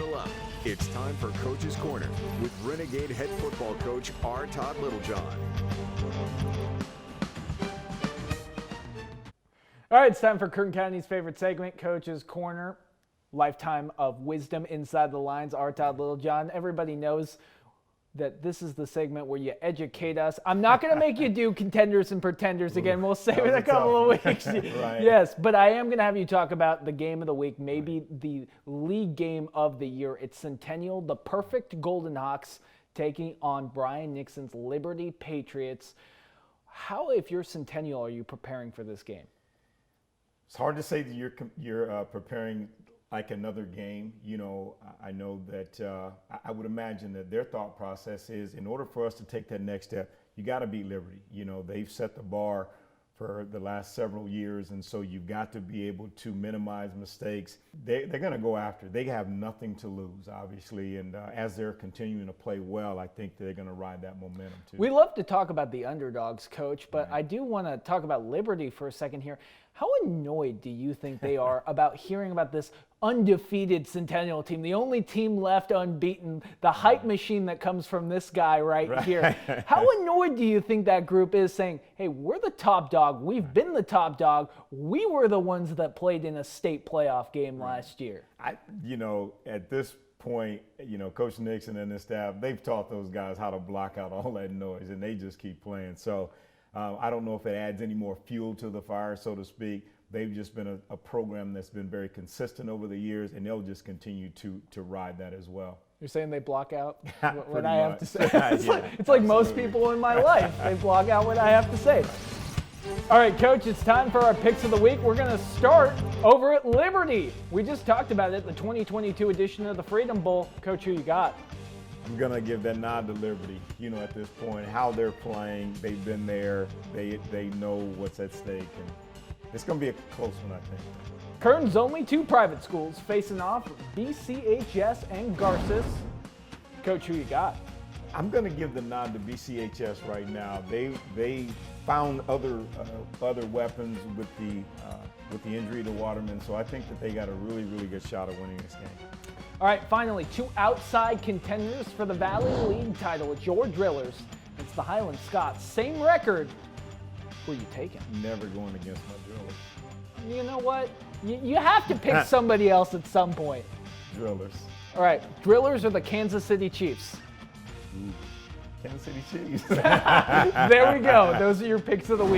Saddle up. It's time for Coach's Corner with Renegade head football coach R. Todd Littlejohn. All right, it's time for Kern County's favorite segment, Coach's Corner. Lifetime of wisdom inside the lines, R. Todd Littlejohn. Everybody knows that this is the segment where you educate us. I'm not going to make you do contenders and pretenders again. We'll save it a couple of weeks. Right. Yes, but I am going to have you talk about the game of the week, maybe the league game of the year. It's Centennial, the perfect Golden Hawks, taking on Brian Nixon's Liberty Patriots. How, if you're Centennial, are you preparing for this game? It's hard to say that you're preparing like another game. You know, I know that I would imagine that their thought process is, in order for us to take that next step, you got to beat Liberty. You know, they've set the bar for the last several years, and so you've got to be able to minimize mistakes. They're going to go after it. They have nothing to lose, obviously, and as they're continuing to play well, I think they're going to ride that momentum too. We love to talk about the underdogs, Coach, but I do want to talk about Liberty for a second here. How annoyed do you think they are about hearing about this undefeated Centennial team, the only team left unbeaten, the hype machine that comes from this guy right here? How annoyed do you think that group is saying, hey, we're the top dog, we've been the top dog, we were the ones that played in a state playoff game last year? You know, at this point, you know, Coach Nixon and his staff, they've taught those guys how to block out all that noise, and they just keep playing. So I don't know if it adds any more fuel to the fire, so to speak. They've just been a program that's been very consistent over the years, and they'll just continue to ride that as well. You're saying they block out what I much. have to say? It's like most people in my life. They block out what I have to say. All right, Coach, it's time for our picks of the week. We're going to start over at Liberty. We just talked about it, the 2022 edition of the Freedom Bowl. Coach, who you got? I'm going to give that nod to Liberty. You know, at this point, how they're playing, they've been there, they know what's at stake, and it's going to be a close one, I think. Kern's only two private schools facing off, BCHS and Garces. Coach, who you got? I'm going to give the nod to BCHS right now. They found other weapons with the injury to Waterman, so I think that they got a really, really good shot at winning this game. All right, finally, two outside contenders for the Valley League title. It's your Drillers. It's the Highland Scots. Same record. Who are you taking? Never going against my Drillers. You know what? You have to pick somebody else at some point. Drillers. All right, Drillers or the Kansas City Chiefs? Kansas City Chiefs. There we go. Those are your picks of the week.